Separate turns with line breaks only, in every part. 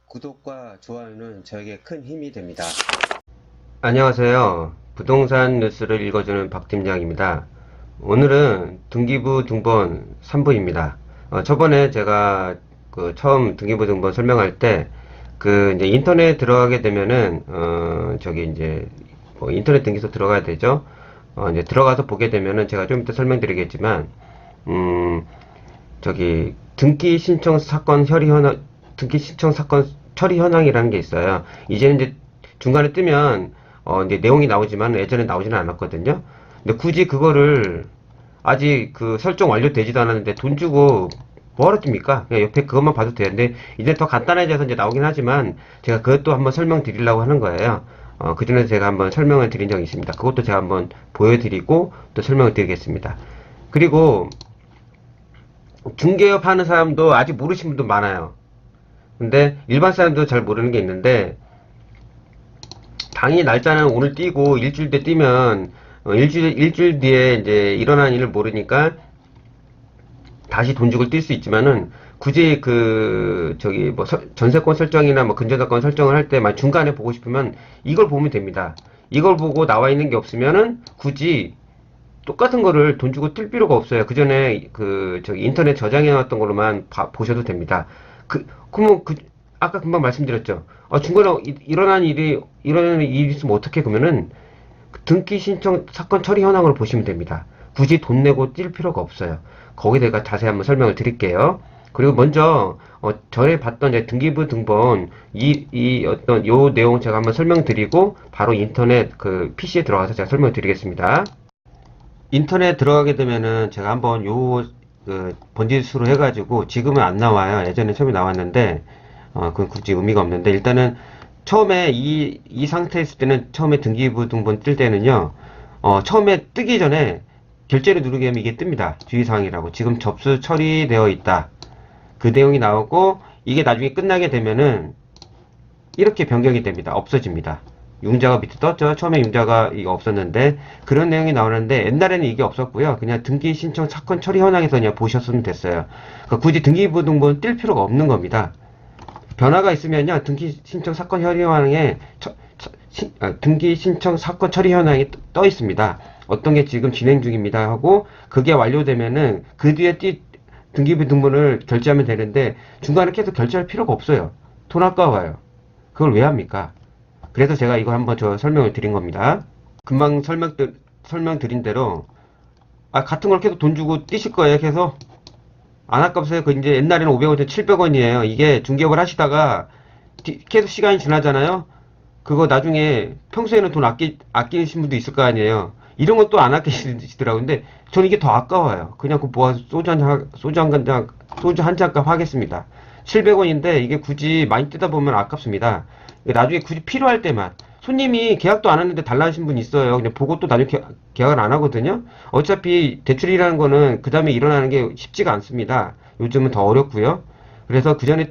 구독과 좋아요는 저에게 큰 힘이 됩니다.
안녕하세요. 부동산 뉴스를 읽어주는 박 팀장입니다. 오늘은 등기부 등본 3부입니다. 저번에 제가 처음 등기부 등본 설명할 때 이제 인터넷 들어가게 되면은 인터넷 등기소 들어가야 되죠. 이제 들어가서 보게 되면은 제가 좀 이따 설명드리겠지만 등기 신청 사건 처리 현황이라는 게 있어요. 이제는 이제 중간에 뜨면 이제 내용이 나오지만 예전에 나오지는 않았거든요. 근데 굳이 그거를 아직 설정 완료되지도 않았는데 돈 주고 뭐하러 뜹니까? 그냥 옆에 그것만 봐도 되는데 이제 더 간단해져서 이제 나오긴 하지만 제가 그것도 한번 설명드리려고 하는 거예요. 그 전에 제가 한번 설명을 드린 적이 있습니다. 그것도 제가 한번 보여드리고 또 설명을 드리겠습니다. 그리고 중개업 하는 사람도 아직 모르시는 분도 많아요. 근데 일반 사람도 잘 모르는 게 있는데 당연히 날짜는 오늘 띄고 일주일 뒤에 띄면 일주일 뒤에 이제 일어난 일을 모르니까 다시 돈 주고 뛸 수 있지만은 굳이 전세권 설정이나 뭐 근저당권 설정을 할 때 중간에 보고 싶으면 이걸 보면 됩니다. 이걸 보고 나와 있는 게 없으면은 굳이 똑같은 거를 돈 주고 뜰 필요가 없어요. 그 전에 인터넷 저장해 놨던 걸로만 보셔도 됩니다. 그러면 아까 금방 말씀드렸죠. 중간에 일어나는 일이 있으면 어떻게 그러면은 등기 신청 사건 처리 현황을 보시면 됩니다. 굳이 돈 내고 뛸 필요가 없어요. 거기에 대해 자세히 한번 설명을 드릴게요. 그리고 먼저 전에 봤던 이제 등기부 등본 요 내용 제가 한번 설명드리고 바로 인터넷 PC에 들어가서 제가 설명드리겠습니다. 인터넷 들어가게 되면은 제가 한번 번지수로 해가지고 지금은 안 나와요. 예전에 처음에 나왔는데 그건 굳이 의미가 없는데 일단은 처음에 이 상태에 있을 때는 처음에 등기부 등본 뜰 때는요 처음에 뜨기 전에 결제를 누르게 하면 이게 뜹니다. 주의사항이라고 지금 접수 처리되어 있다. 그 내용이 나오고 이게 나중에 끝나게 되면은 이렇게 변경이 됩니다. 없어집니다. 융자가 밑에 떴죠. 처음에 융자가 이거 없었는데 그런 내용이 나오는데 옛날에는 이게 없었고요. 그냥 등기 신청 사건 처리 현황에서 그냥 보셨으면 됐어요. 그러니까 굳이 등기부 등본 뜰 필요가 없는 겁니다. 변화가 있으면요 등기 신청 사건 처리 현황에 등기 신청 사건 처리 현황이 떠 있습니다. 어떤 게 지금 진행 중입니다 하고 그게 완료되면은 그 뒤에 등기부 등본을 결제하면 되는데 중간에 계속 결제할 필요가 없어요. 돈 아까워요. 그걸 왜 합니까? 그래서 제가 이거 한번 설명을 드린 겁니다. 금방 설명드린 대로 같은 걸 계속 돈 주고 띄실 거예요. 계속 안 아깝어요. 이제 옛날에는 500원인데 700원이에요. 이게 중개업을 하시다가 계속 시간이 지나잖아요. 그거 나중에 평소에는 돈 아끼신 분도 있을 거 아니에요. 이런 건 또 안 아끼시더라고요. 근데 저는 이게 더 아까워요. 그냥 모아서 소주 한 잔 값 하겠습니다. 700원인데 이게 굳이 많이 뜨다 보면 아깝습니다. 나중에 굳이 필요할 때만 손님이 계약도 안 했는데 달라하신 분 있어요. 그냥 보고 또 나중에 계약을 안 하거든요. 어차피 대출이라는 거는 그 다음에 일어나는 게 쉽지가 않습니다. 요즘은 더 어렵고요. 그래서 그 전에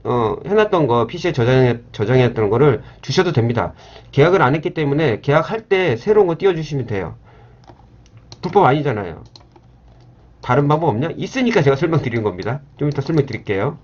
해놨던 거 PC에 저장했던 거를 주셔도 됩니다. 계약을 안 했기 때문에 계약할 때 새로운 거 띄워주시면 돼요. 불법 아니잖아요. 다른 방법 없냐? 있으니까 제가 설명드리는 겁니다. 좀 이따 설명드릴게요.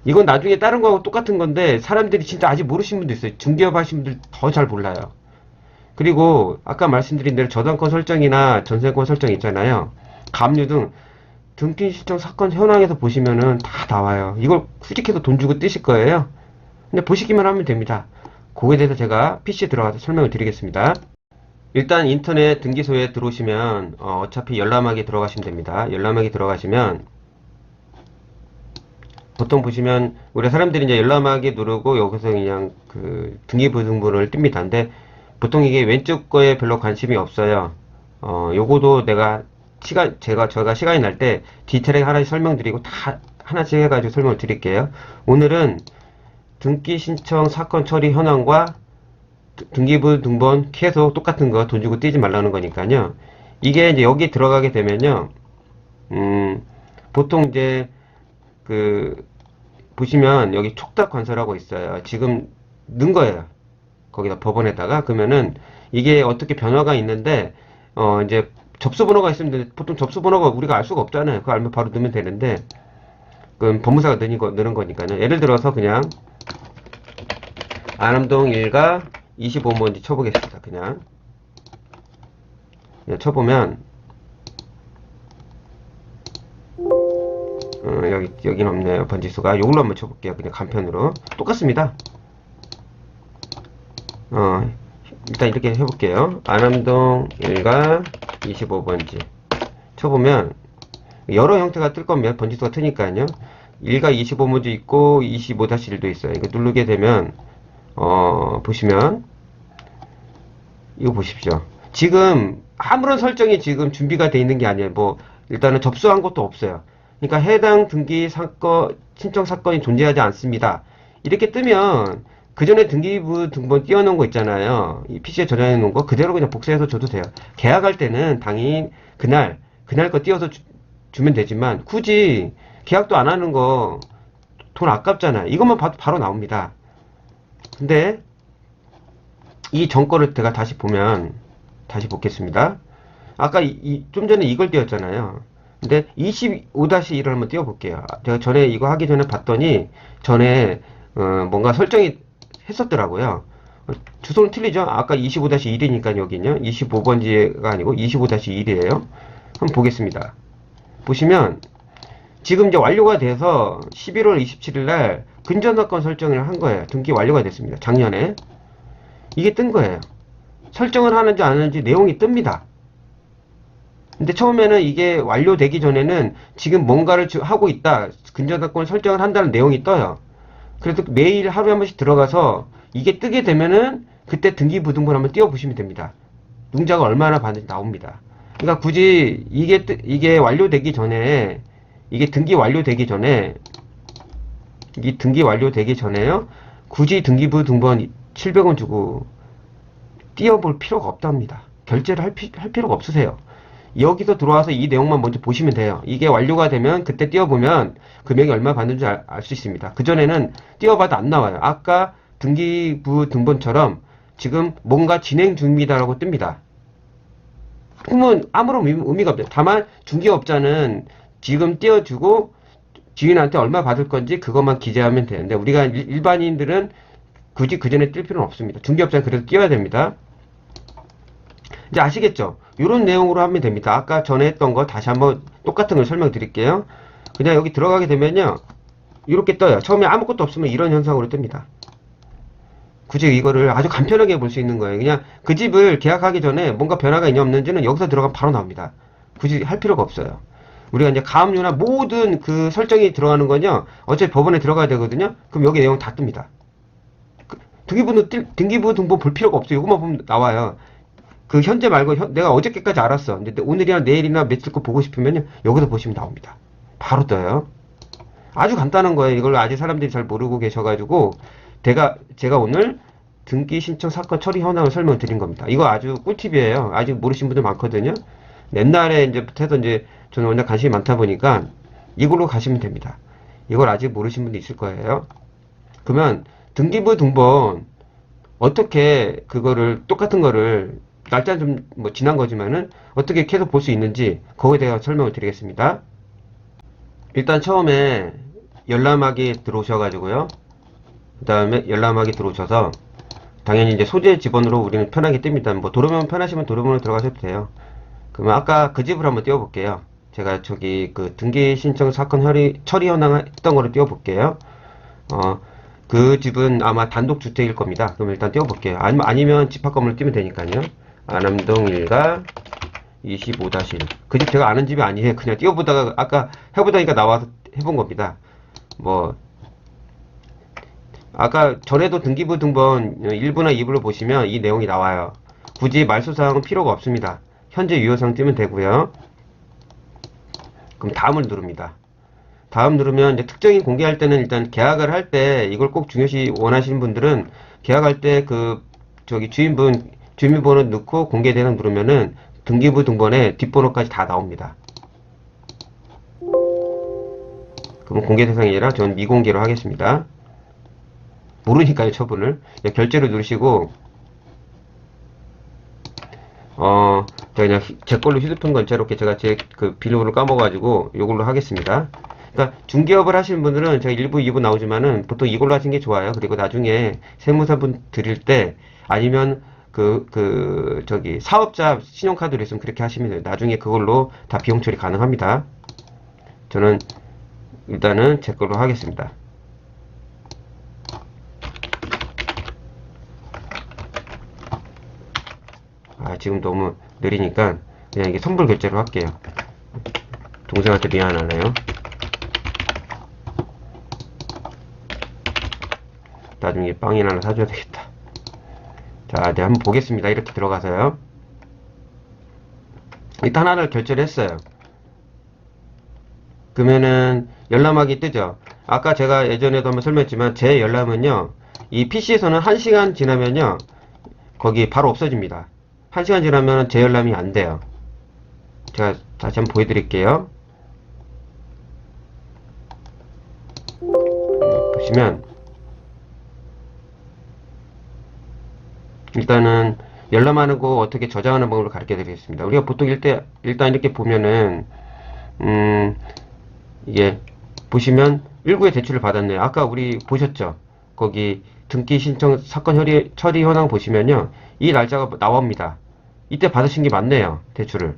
이건 나중에 다른 거하고 똑같은 건데 사람들이 진짜 아직 모르시는 분도 있어요. 중개업 하시는 분들 더 잘 몰라요. 그리고 아까 말씀드린 대로 저당권 설정이나 전세권 설정 있잖아요. 감유 등 등기 신청 사건 현황에서 보시면은 다 나와요. 이걸 수직해서 돈 주고 뜨실 거예요. 근데 보시기만 하면 됩니다. 그거에 대해서 제가 PC에 들어가서 설명을 드리겠습니다. 일단 인터넷 등기소에 들어오시면 어차피 열람하기 들어가시면 됩니다. 열람하기 들어가시면 보통 보시면 우리 사람들이 이제 열람하기 누르고 여기서 그냥 등기부 등본을 뜹니다. 근데 보통 이게 왼쪽 거에 별로 관심이 없어요. 요거도 저가 시간이 날 때 디테일하게 하나씩 설명드리고 다 하나씩 해가지고 설명을 드릴게요. 오늘은 등기 신청 사건 처리 현황과 등기부 등본 계속 똑같은 거 돈 주고 띄지 말라는 거니까요. 이게 이제 여기 들어가게 되면요. 보통 이제 보시면 여기 촉탁 관서라고 있어요. 지금 넣은 거예요. 거기다 법원에다가 그러면은 이게 어떻게 변화가 있는데 이제 접수번호가 있으면 보통 접수번호가 우리가 알 수가 없잖아요. 그거 알면 바로 넣으면 되는데 그럼 법무사가 넣는 거니까요. 예를 들어서 그냥 안암동 1가 25뭔지 쳐보겠습니다. 그냥 쳐보면 여기는 없네요. 번지수가. 요걸로 한번 쳐볼게요. 그냥 간편으로. 똑같습니다. 일단 이렇게 해볼게요. 안암동 1가 25번지 쳐보면 여러 형태가 뜰 겁니다. 번지수가 트니까요. 1가 25문제 있고 25-1도 있어요. 이거 누르게 되면 보시면 이거 보십시오. 지금 아무런 설정이 지금 준비가 되어 있는 게 아니에요. 뭐 일단은 접수한 것도 없어요. 그러니까 해당 등기 사건 신청 사건이 존재하지 않습니다. 이렇게 뜨면 그 전에 등기부 등본 띄워놓은 거 있잖아요. 이 PC에 저장해 놓은 거 그대로 그냥 복사해서 줘도 돼요. 계약할 때는 당연히 그날 거 띄워서 주면 되지만 굳이 계약도 안 하는 거 돈 아깝잖아요. 이것만 봐도 바로 나옵니다. 근데 이 정거를 제가 다시 보면 다시 보겠습니다. 아까 좀 전에 이걸 띄웠잖아요. 근데 25-1을 한번 띄워볼게요. 제가 전에 이거 하기 전에 봤더니 전에 뭔가 설정이 했었더라고요. 주소는 틀리죠? 아까 25-1이니까 여기는요. 25번지가 아니고 25-1이에요. 한번 보겠습니다. 보시면 지금 이제 완료가 돼서 11월 27일 날 근저당권 설정을 한 거예요. 등기 완료가 됐습니다. 작년에. 이게 뜬 거예요. 설정을 하는지 안 하는지 내용이 뜹니다. 근데 처음에는 이게 완료되기 전에는 지금 뭔가를 하고 있다. 근저당권 설정을 한다는 내용이 떠요. 그래서 매일 하루에 한 번씩 들어가서 이게 뜨게 되면은 그때 등기부등본 한번 띄워보시면 됩니다. 융자가 얼마나 받는지 나옵니다. 그러니까 굳이 이게 완료되기 전에 이게 등기 완료되기 전에요. 굳이 등기부등본 700원 주고 띄워볼 필요가 없답니다. 결제를 할 필요가 없으세요. 여기서 들어와서 이 내용만 먼저 보시면 돼요. 이게 완료가 되면 그때 띄워보면 금액이 얼마 받는지 알 수 있습니다. 그전에는 띄워봐도 안 나와요. 아까 등기부 등본처럼 지금 뭔가 진행 중입니다라고 뜹니다. 그러면 아무런 의미가 없어요. 다만 중개업자는 지금 띄워주고 주인한테 얼마 받을 건지 그것만 기재하면 되는데 우리가 일반인들은 굳이 그 전에 뜰 필요는 없습니다. 중개업자는 그래도 띄워야 됩니다. 이제 아시겠죠? 이런 내용으로 하면 됩니다. 아까 전에 했던 거 다시 한번 똑같은 걸 설명드릴게요. 그냥 여기 들어가게 되면요. 이렇게 떠요. 처음에 아무것도 없으면 이런 현상으로 뜹니다. 굳이 이거를 아주 간편하게 볼 수 있는 거예요. 그냥 그 집을 계약하기 전에 뭔가 변화가 있냐 없는지는 여기서 들어가면 바로 나옵니다. 굳이 할 필요가 없어요. 우리가 이제 가압류나 모든 그 설정이 들어가는 건요. 어차피 법원에 들어가야 되거든요. 그럼 여기 내용 다 뜹니다. 등기부 등본 볼 필요가 없어요. 이것만 보면 나와요. 그 현재 말고 내가 어저께까지 알았어. 근데 오늘이나 내일이나 며칠 거 보고 싶으면요. 여기서 보시면 나옵니다. 바로 떠요. 아주 간단한 거예요. 이걸 아직 사람들이 잘 모르고 계셔가지고 제가 오늘 등기 신청 사건 처리 현황을 설명드린 겁니다. 이거 아주 꿀팁이에요. 아직 모르신 분들 많거든요. 옛날에 이제부터 해서 이제 저는 워낙 관심이 많다 보니까 이걸로 가시면 됩니다. 이걸 아직 모르신 분도 있을 거예요. 그러면 등기부 등본 어떻게 그거를 똑같은 거를 날짜 좀 뭐 지난 거지만은 어떻게 계속 볼 수 있는지 거기에 대해서 설명을 드리겠습니다. 일단 처음에 열람하기 들어오셔가지고요. 그 다음에 열람하기 들어오셔서 당연히 이제 소재 지번으로 우리는 편하게 뜹니다. 뭐 도로면 편하시면 도로면으로 들어가셔도 돼요. 그러면 아까 그 집을 한번 띄워볼게요. 제가 저기 그 등기 신청 사건 처리 현황 했던 거를 띄워볼게요. 그 집은 아마 단독 주택일 겁니다. 그럼 일단 띄워볼게요. 아니면 집합 건물을 띄면 되니까요. 안암동 1가 25-1. 그 집 제가 아는 집이 아니에요. 그냥 띄워보다가 아까 해보다니까 나와서 해본 겁니다. 뭐 아까 전에도 등기부 등본 1부나 2부를 보시면 이 내용이 나와요. 굳이 말소사항은 필요가 없습니다. 현재 유효사항 뜨면 되고요. 그럼 다음을 누릅니다. 다음 누르면 이제 특정인 공개할 때는 일단 계약을 할 때 이걸 꼭 중요시 원하시는 분들은 계약할 때 그 저기 주민번호 넣고 공개 대상 누르면은 등기부 등본에 뒷번호까지 다 나옵니다. 그럼 공개 대상이 아니라 저는 미공개로 하겠습니다. 모르니까요, 처분을. 결제를 누르시고 제가 그냥 제 걸로 휴대폰 결제로 이렇게 제가 제 그 비밀번호를 까먹어가지고 이걸로 하겠습니다. 그러니까 중개업을 하시는 분들은 제가 1부, 2부 나오지만은 보통 이걸로 하시는 게 좋아요. 그리고 나중에 세무사분 드릴 때 아니면 저기 사업자 신용카드로 있으면 그렇게 하시면 돼요. 나중에 그걸로 다 비용 처리 가능합니다. 저는 일단은 제 걸로 하겠습니다. 지금 너무 느리니까 그냥 이게 선불 결제로 할게요. 동생한테 미안하네요. 나중에 빵이나 하나 사줘야 되겠다. 자, 네, 한번 보겠습니다. 이렇게 들어가서요. 일단 하나를 결제를 했어요. 그러면은 열람하기 뜨죠. 아까 제가 예전에도 한번 설명했지만 제 열람은요, 이 PC에서는 1시간 지나면요, 거기 바로 없어집니다. 1시간 지나면 재열람이 안 돼요. 제가 다시 한번 보여드릴게요. 보시면 일단은 열람하는 거 어떻게 저장하는 방법을 가르쳐 드리겠습니다. 우리가 보통 일단 이렇게 보면은 이게 보시면 1구에 대출을 받았네요. 아까 우리 보셨죠? 거기 등기 신청 사건 처리 현황 보시면요, 이 날짜가 나옵니다. 이때 받으신 게 맞네요, 대출을.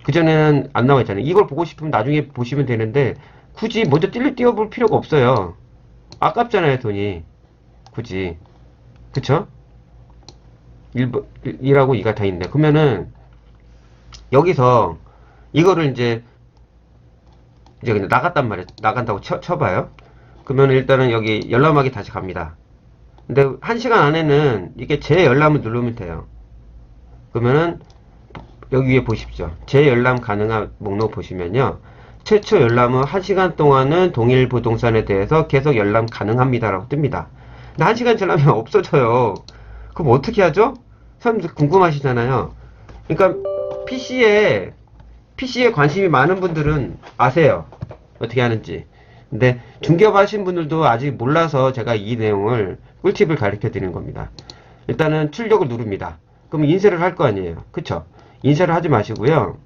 그전에는 안 나와 있잖아요. 이걸 보고 싶으면 나중에 보시면 되는데 굳이 먼저 띄워볼 필요가 없어요. 아깝잖아요, 돈이. 굳이. 그쵸? 1하고 2가 다 있네. 그러면은 여기서 이거를 이제 그냥 나갔단 말이에요. 나간다고 쳐봐요. 그러면 일단은 여기 열람하기 다시 갑니다. 근데 1시간 안에는 이게 재열람을 누르면 돼요. 그러면은 여기 위에 보십시오. 재열람 가능한 목록 보시면요, 최초 열람 후 1시간 동안은 동일 부동산에 대해서 계속 열람 가능합니다 라고 뜹니다. 근데 1시간 지나면 없어져요. 그럼 어떻게 하죠? 사람들 궁금하시잖아요. 그러니까 PC에 관심이 많은 분들은 아세요, 어떻게 하는지. 근데 중개업 하신 분들도 아직 몰라서 제가 이 내용을 꿀팁을 가르쳐 드리는 겁니다. 일단은 출력을 누릅니다. 그럼 인쇄를 할 거 아니에요. 그쵸? 인쇄를 하지 마시고요.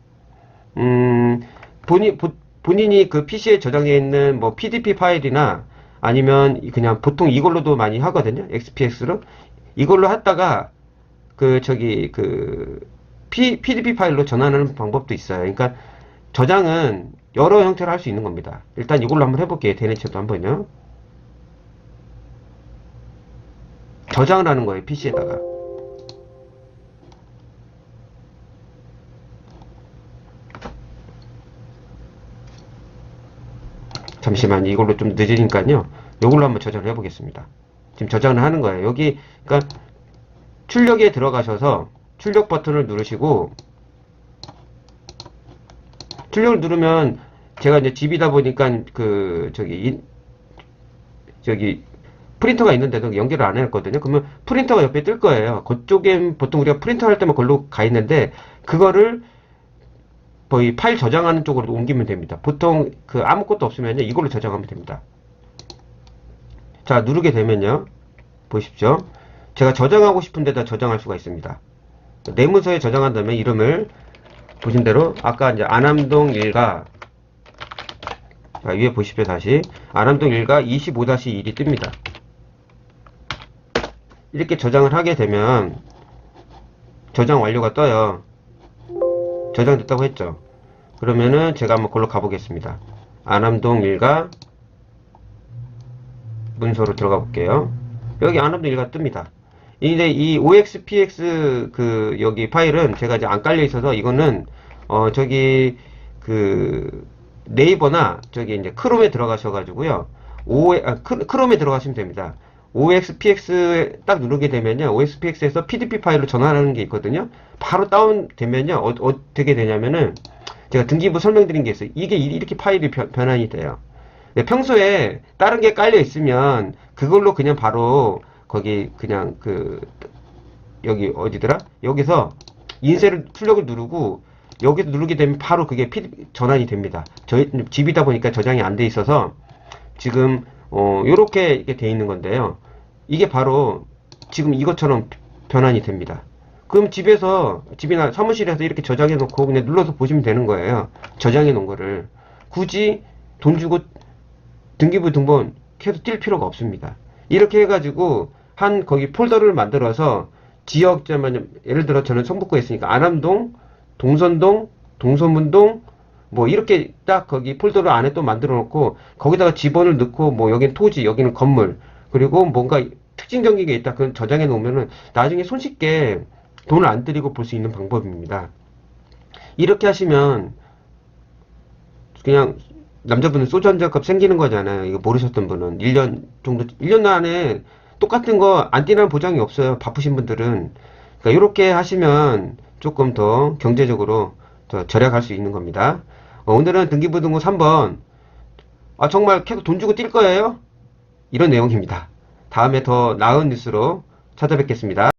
본인이 그 PC에 저장해 있는 뭐 PDP 파일이나 아니면 그냥 보통 이걸로도 많이 하거든요. XPS로. 이걸로 했다가 PDP 파일로 전환하는 방법도 있어요. 그러니까 저장은 여러 형태로 할 수 있는 겁니다. 일단 이걸로 한번 해볼게요. 대내체도 한번요. 저장을 하는 거예요, PC에다가. 잠시만, 이걸로 좀 늦으니까요. 이걸로 한번 저장을 해보겠습니다. 지금 저장을 하는 거예요. 여기, 그러니까 출력에 들어가셔서 출력 버튼을 누르시고, 출력을 누르면 제가 이제 집이다 보니까 프린터가 있는데도 연결을 안 했거든요. 그러면 프린터가 옆에 뜰 거예요. 그쪽엔 보통 우리가 프린터 할 때만 걸로 가 있는데 그거를 거의 파일 저장하는 쪽으로 옮기면 됩니다. 보통 아무것도 없으면요, 이걸로 저장하면 됩니다. 자, 누르게 되면요, 보십시오. 제가 저장하고 싶은 데다 저장할 수가 있습니다. 내문서에 저장한다면 이름을 보신 대로 아까 이제 안암동 1가, 자, 위에 보십시오. 다시 안암동 1가 25-1이 뜹니다. 이렇게 저장을 하게 되면 저장 완료가 떠요. 저장됐다고 했죠. 그러면은 제가 한번 걸로 가보겠습니다. 안암동 1가 문서로 들어가 볼게요. 여기 안암동 1가 뜹니다. 근데 이 OXPX 여기 파일은 제가 이제 안 깔려 있어서 이거는 네이버나 이제 크롬에 들어가셔가지고요. 크롬에 들어가시면 됩니다. OXPX 딱 누르게 되면요, OXPX에서 PDP 파일로 전환하는 게 있거든요. 바로 다운되면요, 어떻게 되냐면은, 제가 등기부 설명드린 게 있어요. 이게 이렇게 파일이 변환이 돼요. 평소에 다른 게 깔려 있으면 그걸로 그냥 바로 거기 그냥 여기 어디더라? 여기서 출력을 누르고 여기서 누르게 되면 바로 그게 전환이 됩니다. 저희 집이다 보니까 저장이 안 돼 있어서 지금 요렇게 이렇게 돼 있는 건데요. 이게 바로 지금 이것처럼 변환이 됩니다. 그럼 집이나 사무실에서 이렇게 저장해 놓고 그냥 눌러서 보시면 되는 거예요. 저장해 놓은 거를. 굳이 돈 주고 등기부 등본 계속 뛸 필요가 없습니다. 이렇게 해가지고 거기 폴더를 만들어서 지역자만, 예를 들어 저는 성북구에 있으니까 안암동, 동선동, 동서문동, 뭐 이렇게 딱 거기 폴더를 안에 또 만들어 놓고 거기다가 지번을 넣고 뭐 여기는 토지, 여기는 건물, 그리고 뭔가 특징 경기가 있다, 그건 저장해 놓으면은 나중에 손쉽게 돈을 안 들이고 볼 수 있는 방법입니다. 이렇게 하시면 그냥 남자분은 소주 한 잔값 생기는 거잖아요. 이거 모르셨던 분은 1년 정도, 1년 안에 똑같은 거 안 띄는 보장이 없어요. 바쁘신 분들은. 그러니까 이렇게 하시면 조금 더 경제적으로 더 절약할 수 있는 겁니다. 오늘은 등기부등본 3번. 정말 계속 돈 주고 뛸 거예요? 이런 내용입니다. 다음에 더 나은 뉴스로 찾아뵙겠습니다.